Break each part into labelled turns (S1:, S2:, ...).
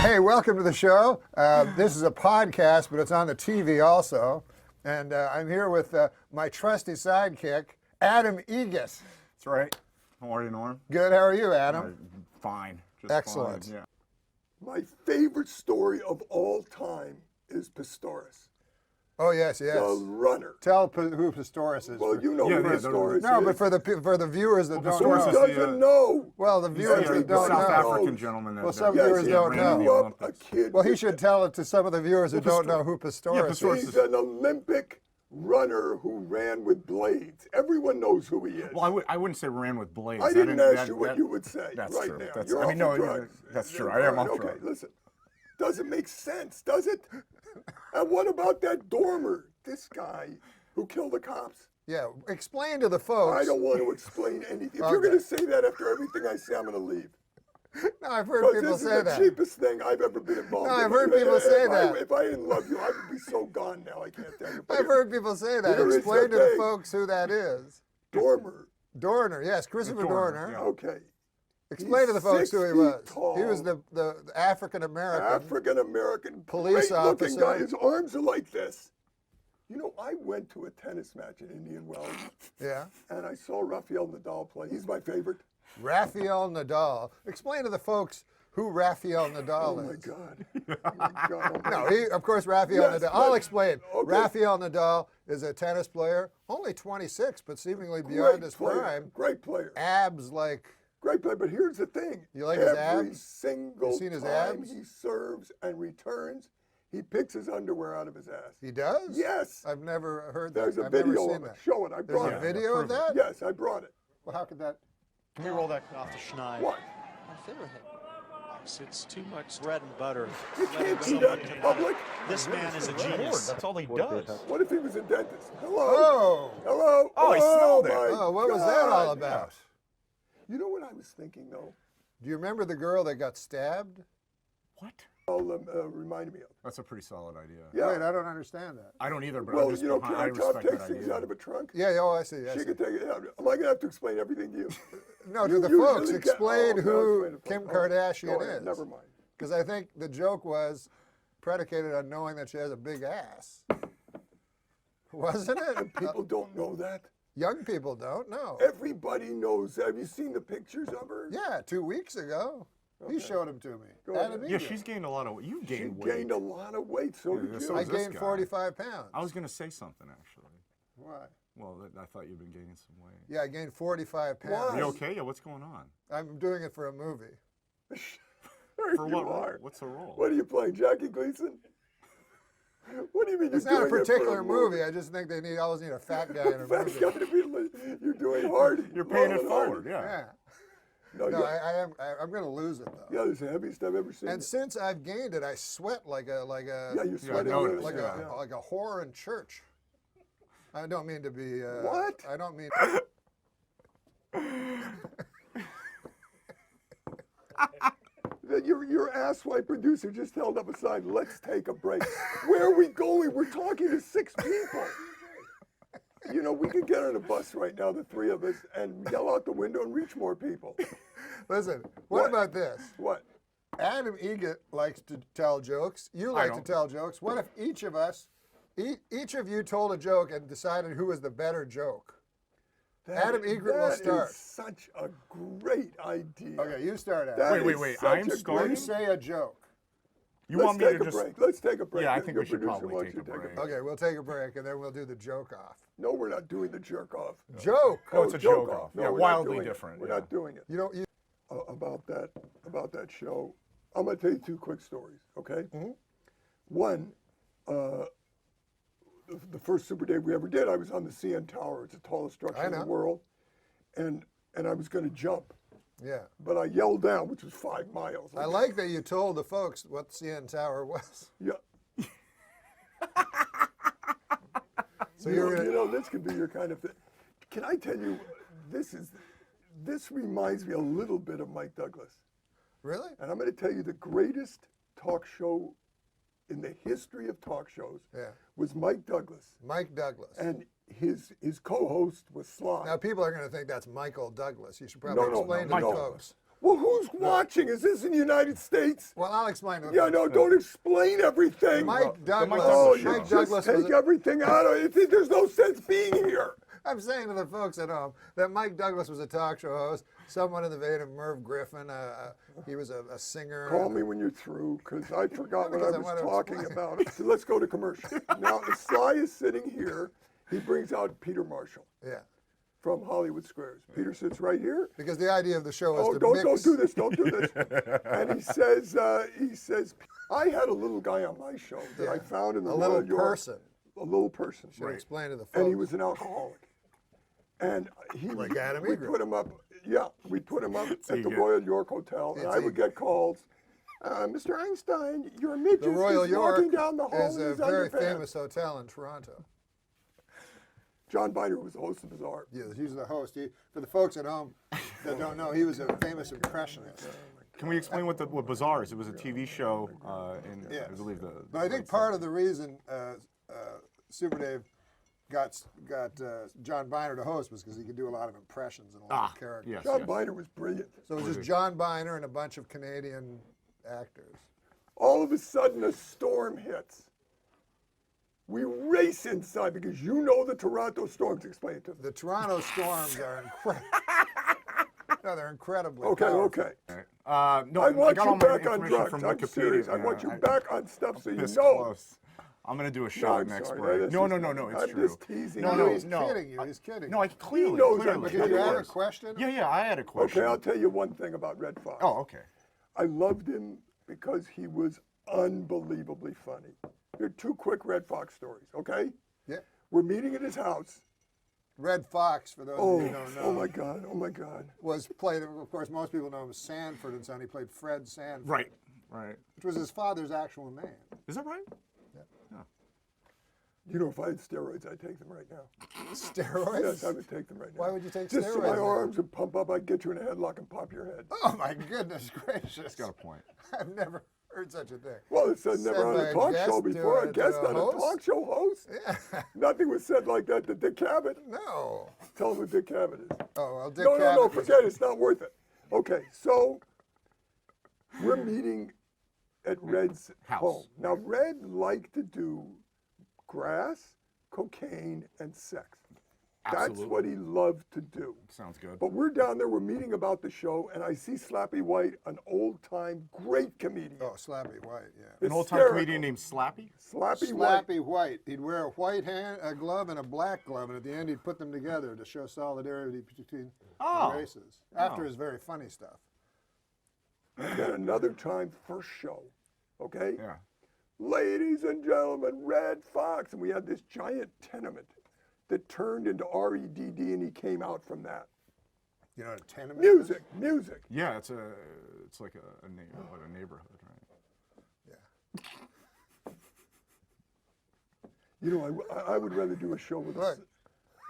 S1: Hey, welcome to the show. This is a podcast, but it's on the TV also. And I'm here with my trusty sidekick, Adam Egas.
S2: That's right. How are you, Norm?
S1: Good. How are you, Adam?
S2: Fine. Just
S1: Excellent.
S2: Fine. Yeah.
S3: My favorite story of all time is Pistorius.
S1: Oh, yes, yes.
S3: The runner.
S1: Tell who Pistorius is.
S3: Well, you know who Pistorius is.
S1: No, but for the viewers that don't
S3: Who
S1: know.
S3: doesn't know?
S1: Well, the viewers that don't
S2: South
S1: know.
S2: African gentleman.
S1: Well, some viewers don't know.
S3: Grew up a kid.
S1: Well, he should tell it to some of the viewers who don't know who Pistorius is.
S3: He's an Olympic runner who ran with blades. Everyone knows who he is.
S2: Well, I wouldn't say ran with blades.
S3: I didn't ask you what you would say
S2: That's
S3: right
S2: true.
S3: now.
S2: That's,
S3: You're
S2: I mean,
S3: off
S2: no,
S3: drugs.
S2: that's true. I am off
S3: Okay,
S2: drugs.
S3: listen. Doesn't make sense, does it? And what about that Dormer? This guy who killed the cops?
S1: Yeah, explain to the folks.
S3: I don't want to explain anything. If you're going to say that after everything I say, I'm going to leave.
S1: No, I've heard people
S3: This is
S1: say
S3: the
S1: that.
S3: cheapest thing I've ever been involved in.
S1: No, I've heard people say that.
S3: If I didn't love you, I would be so gone now. I can't tell you. But
S1: I've heard people say that.
S3: Here is
S1: Explain
S3: the
S1: to the
S3: thing.
S1: folks who that is.
S3: Dormer.
S1: Dorner, yes, Christopher Dorner.
S2: yeah.
S3: Okay.
S1: Explain to the folks who he
S3: 6
S1: was.
S3: feet tall.
S1: He was the African American.
S3: African American
S1: Police
S3: great-looking
S1: officer.
S3: guy. His arms are like this. You know, I went to a tennis match in Indian Wells,
S1: Yeah.
S3: and I saw Rafael Nadal play. He's my favorite.
S1: Rafael Nadal. Explain to the folks who Rafael
S3: Oh
S1: Nadal
S3: my
S1: is.
S3: God. Oh my God.
S1: No, of course, Rafael
S3: Yes,
S1: Nadal. I'll
S3: but-
S1: explain.
S3: okay.
S1: Rafael Nadal is a tennis player, only 26, but seemingly beyond his
S3: player.
S1: prime.
S3: Great player.
S1: Abs like,
S3: Great player, but here's the thing.
S1: You like his
S3: Every
S1: abs?
S3: single
S1: You seen his
S3: time
S1: abs?
S3: he serves and returns, he picks his underwear out of his ass.
S1: he does?
S3: Yes.
S1: I've never heard
S3: There's
S1: that.
S3: a
S1: I've never
S3: video
S1: seen
S3: of it.
S1: that.
S3: Show it. I
S1: There's
S3: brought
S1: a
S3: it.
S1: video of that?
S3: Yes, I brought it.
S1: Well, how could that?
S4: Let me roll that off the schneid.
S3: What?
S4: It's too much bread and butter.
S3: You can't do that in public.
S4: This man is a genius.
S5: That's all he does.
S3: What if he was a dentist? Hello?
S1: Oh!
S3: Hello?
S2: Oh, he smelled it.
S3: my
S1: Oh, what was that all
S3: God.
S1: about?
S3: You know what I was thinking, though?
S1: Do you remember the girl that got stabbed?
S2: What?
S3: Reminded me of.
S2: That's a pretty solid idea.
S3: Yeah.
S1: Wait, I don't understand that.
S2: I don't either, but
S3: Well,
S2: I'm just
S3: you know,
S2: behind. I
S3: Karen Top
S2: respect
S3: takes
S2: that
S3: things
S2: idea.
S3: out of a trunk.
S1: Yeah, oh, I see. I
S3: She
S1: see.
S3: could take it out. Am I going to have to explain everything to you?
S1: No, to
S3: You
S1: the
S3: usually
S1: folks,
S3: get-
S1: explain
S3: oh,
S1: who
S3: no, explain
S1: Kim
S3: it.
S1: Kardashian
S3: Go ahead,
S1: is.
S3: Never mind.
S1: Because I think the joke was predicated on knowing that she has a big ass. Wasn't it?
S3: People don't know that.
S1: Young people don't know.
S3: Everybody knows that. Have you seen the pictures of her?
S1: Yeah, 2 weeks ago. He showed them to me.
S3: Go
S1: Adam
S3: ahead.
S2: Yeah,
S1: Egan.
S2: she's gained a lot of weight. You
S3: She
S2: gained weight.
S3: gained a lot of weight. So
S2: Yeah,
S3: did
S2: so
S3: you.
S1: I
S2: is this
S1: gained
S2: guy.
S1: 45 pounds.
S2: I was going to say something, actually.
S1: Why?
S2: Well, I thought you'd been gaining some weight.
S1: Yeah, I gained 45 pounds.
S3: Why?
S2: Are you okay? Yeah, what's going on?
S1: I'm doing it for a movie.
S3: There
S2: For
S3: you
S2: what role?
S3: are.
S2: What's the role?
S3: What are you playing, Jackie Gleason? What do you mean
S1: It's
S3: you're
S1: not a
S3: doing it for
S1: particular movie. I just think they always need a fat guy in a
S3: Fat
S1: movie.
S3: guy to be- You're doing hard.
S2: You're paying it
S3: rolling
S2: forward,
S3: hard.
S2: yeah.
S1: Yeah.
S3: No,
S1: No,
S3: yeah.
S1: I'm going to lose it though.
S3: Yeah, it's the heaviest I've ever seen.
S1: And since I've gained it, I sweat like a
S3: yeah, you're sweating.
S2: I
S3: a
S2: noticed,
S3: little,
S1: like
S3: yeah.
S1: a like a whore in church. I don't mean to be.
S3: What?
S1: I don't mean.
S3: Your asswipe producer just held up a sign. Let's take a break. Where are we going? We're talking to 6 people. You know, we could get on a bus right now, the 3 of us, and yell out the window and reach more people.
S1: Listen, what about this?
S3: What?
S1: Adam Egan likes to tell jokes. You like to tell jokes. What if each of us, each of you told a joke and decided who was the better joke? Adam Egret will start.
S3: That is such a great idea.
S1: Okay, you start, Adam.
S3: That
S2: Wait,
S3: is
S2: I'm
S3: such a
S2: starting?
S1: You
S3: great-
S1: say a joke.
S2: You
S3: Let's
S2: want me
S3: take
S2: to
S3: a
S2: just...
S3: break. Let's take a break.
S2: Yeah, I
S3: Your-
S2: think
S3: your
S2: we should
S3: producer
S2: probably
S3: wants
S2: take
S3: you
S2: a
S3: to
S2: break.
S1: Okay, we'll take a break and then we'll do the joke off.
S3: No, we're not doing the jerk off.
S1: Joke.
S2: Oh, it's a joke off.
S3: No,
S2: Yeah,
S3: we're not
S2: wildly
S3: doing it.
S2: different,
S3: We're
S2: yeah.
S3: not doing it.
S1: You don't.
S3: About that show, I'm going to tell you 2 quick stories, okay?
S1: Mm-hmm.
S3: One, the first Super Day we ever did, I was on the CN Tower. It's the tallest structure in the
S1: know.
S3: world. And I was going to jump,
S1: Yeah.
S3: but I yelled down, which was 5 miles.
S1: I like that you told the folks what CN Tower was.
S3: Yeah.
S1: So
S3: You
S1: you're
S3: know,
S1: gonna.
S3: you know, this could be your kind of thing. Can I tell you, this reminds me a little bit of Mike Douglas.
S1: Really?
S3: And I'm going to tell you the greatest talk show in the history of talk shows
S1: Yeah.
S3: was Mike Douglas.
S1: Mike Douglas.
S3: And his co-host was Sly.
S1: Now people are going to think that's Michael Douglas. You should probably
S3: No,
S1: explain to
S2: Michael.
S1: the folks.
S3: Well, who's watching? Is this in the United States?
S1: Well, I'll explain to the
S3: Yeah,
S1: folks.
S3: no, don't explain everything.
S1: Mike Douglas.
S3: Oh,
S2: Douglas
S3: you
S1: Mike
S3: just
S1: Douglas was
S3: take everything out of it. There's no sense being here.
S1: I'm saying to the folks at home that Mike Douglas was a talk show host, someone in the vein of Merv Griffin. He was a singer.
S3: Call me when you're through, because I forgot what I
S1: Because I
S3: was
S1: wanna
S3: talking
S1: explain.
S3: about. So let's go to commercial. Now, Sly is sitting here. He brings out Peter Marshall
S1: Yeah.
S3: from Hollywood Squares. Peter sits right here.
S1: Because the idea of the show is
S3: Oh,
S1: to
S3: don't
S1: mix.
S3: do this, don't do this. And he says, I had a little guy on my show that I found in the
S1: A little
S3: Royal York.
S1: person.
S3: A little person.
S1: Should explain to the folks.
S3: And he was an alcoholic. And he
S1: Like Adam
S3: we
S1: Egret.
S3: put him up. Yeah, we put him up at the
S2: Egret.
S3: Royal York Hotel, and
S1: It's
S3: I would
S1: Egret.
S3: get calls. Mr. Einstein, your midget
S1: The Royal
S3: is
S1: York
S3: walking down the hall
S1: is
S3: in
S1: a
S3: his
S1: very
S3: underpants.
S1: famous hotel in Toronto.
S3: John Biner was the host of Bizarre.
S1: Yeah, he was the host. For the folks at home that don't know, he was a famous impressionist.
S2: Can we explain what Bizarre is? It was a TV show in,
S1: Yes.
S2: I believe, the.
S1: But I think part of the reason Super Dave got John Biner to host was because he could do a lot of impressions and a lot of characters.
S2: Yes,
S3: John
S2: yes.
S3: Biner was brilliant.
S1: So it was just John Biner and a bunch of Canadian actors.
S3: All of a sudden, a storm hits. We race inside because you know the Toronto storms. Explain it to them.
S1: The Toronto storms are incredible. No, they're incredibly
S3: Okay,
S1: powerful.
S3: okay.
S2: No,
S3: I want
S2: got
S3: you
S2: all my
S3: back on
S2: information
S3: drugs.
S2: from
S3: I'm
S2: Wikipedia.
S3: serious. I
S2: Yeah,
S3: want you back on stuff so you
S2: This
S3: know.
S2: close. I'm gonna do a
S3: No,
S2: show
S3: I'm
S2: next
S3: sorry.
S2: break.
S3: That's
S2: No,
S3: just-
S2: it's
S3: I'm
S2: true.
S3: just teasing
S2: No,
S3: you.
S2: no,
S1: He's
S2: no.
S1: kidding you. He's kidding
S2: No, I
S1: you.
S2: clearly.
S3: knows I'm
S2: clearly.
S1: But
S3: kidding.
S1: did you have a
S3: was.
S1: question?
S2: Yeah, I had a question.
S3: Okay, I'll tell you one thing about Red Fox.
S2: Oh, okay.
S3: I loved him because he was unbelievably funny. Here are two quick Red Fox stories, okay?
S1: Yeah.
S3: We're meeting at his house.
S1: Red Fox, for those
S3: Oh,
S1: of you who don't know,
S3: oh my God, oh my God.
S1: was played, of course, most people know him as Sanford and Son. He played Fred Sanford,
S2: Right.
S1: which was his father's actual name.
S2: Is that right?
S3: You know, if I had steroids, I'd take them right now.
S1: Steroids?
S3: Yes, I would take them right now.
S1: Why would you take
S3: Just so my
S1: steroids?
S3: arms would pump up, I'd get you in a headlock and pop your head.
S1: Oh my goodness gracious!
S2: Got a point.
S1: I've never heard such a thing.
S3: Well, it said
S1: Said
S3: never on
S1: by
S3: a
S1: a
S3: talk
S1: guest
S3: show
S1: to
S3: before.
S1: a-
S3: A guest
S1: to a
S3: on a
S1: host?
S3: talk show host?
S1: Yeah.
S3: Nothing was said like that to Dick Cavett.
S1: No.
S3: Tell him what Dick Cavett is.
S1: Oh well, Dick
S3: No,
S1: Cavett was-
S3: forget it. It's not worth it. Okay, so we're meeting at Red's
S2: House.
S3: home. Now, Red liked to do grass, cocaine, and sex. That's
S2: Absolutely.
S3: what he loved to do.
S2: Sounds good.
S3: But we're down there, we're meeting about the show, and I see Slappy White, an old-time great comedian.
S1: Oh, Slappy White, yeah.
S2: An old-time
S3: hysterical.
S2: comedian named Slappy?
S3: Slappy White.
S1: Slappy White. He'd wear a white glove and a black glove, and at the end he'd put them together to show solidarity between
S2: Oh.
S1: the races. After
S2: Oh.
S1: his very funny stuff.
S3: And then another time, first show, okay?
S2: Yeah.
S3: Ladies and gentlemen, Red Fox. And we had this giant tenement that turned into REDD, and he came out from that.
S1: You know what a tenement
S3: Music,
S1: is?
S3: music.
S2: Yeah, it's like a neighborhood, right?
S1: Yeah.
S3: You know, I would rather do a show with
S1: Look.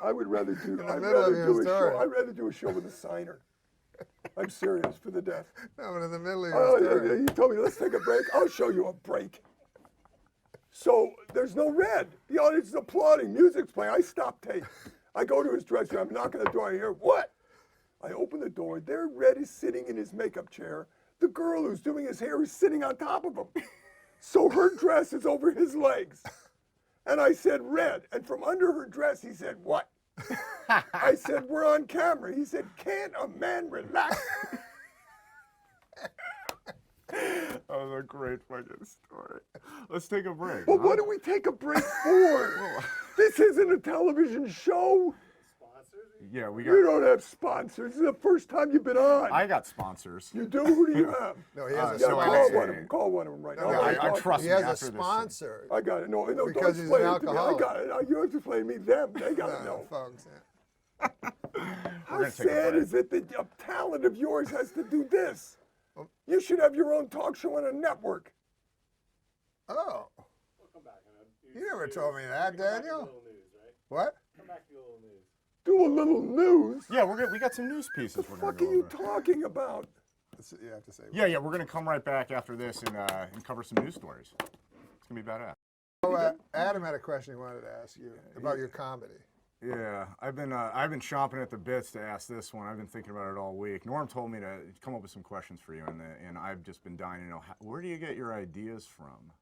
S3: I would rather do.
S1: the
S3: I'd
S1: middle of
S3: rather
S1: your
S3: do a
S1: story.
S3: show. I'd rather do a show with a signer. I'm serious, for the deaf.
S1: No, but in the middle of
S3: Oh,
S1: your story.
S3: he told me, let's take a break. I'll show you a break. So there's no Red. The audience is applauding. Music's playing. I stop tape. I go to his dressing room. I'm knocking on the door. I hear, what? I open the door. There Red is sitting in his makeup chair. The girl who's doing his hair is sitting on top of him. So her dress is over his legs. And I said, Red. And from under her dress, he said, what? I said, we're on camera. He said, can't a man relax?
S2: That was a great fucking story. Let's take a break.
S3: But what do we take a break for? This isn't a television show.
S2: Yeah, we
S3: You
S2: got.
S3: don't have sponsors. This is the first time you've been on.
S2: I got sponsors.
S3: You do? Who do you have?
S1: No, he has a
S3: Yeah,
S2: so I
S3: call
S2: didn't
S3: one
S2: say-
S3: of them. Call one of them right
S1: No,
S3: now.
S1: no,
S2: I trust
S1: He
S2: me
S1: has
S2: after
S1: a
S2: this thing.
S1: sponsor.
S3: I got it. No, don't
S1: Because he's an
S3: explain it to me. I
S1: alcoholic.
S3: got it. You have to explain to me them. They got to
S1: No,
S3: know.
S1: folks. Yeah.
S3: How
S2: gonna take a
S3: sad
S2: break.
S3: is it that a talent of yours has to do this? You should have your own talk show on a network.
S1: Oh. You never told me that, Daniel. What?
S3: Do a little news.
S2: Yeah, we got some news pieces.
S3: What the
S2: we're gonna
S3: fuck
S2: go
S3: are you
S2: over.
S3: talking about?
S1: You have to say.
S2: Yeah, we're gonna come right back after this and cover some news stories. It's gonna be badass.
S1: Oh, Adam had a question he wanted to ask you about your comedy.
S2: Yeah, I've been chomping at the bits to ask this one. I've been thinking about it all week. Norm told me to come up with some questions for you, and I've just been dying to know where do you get your ideas from?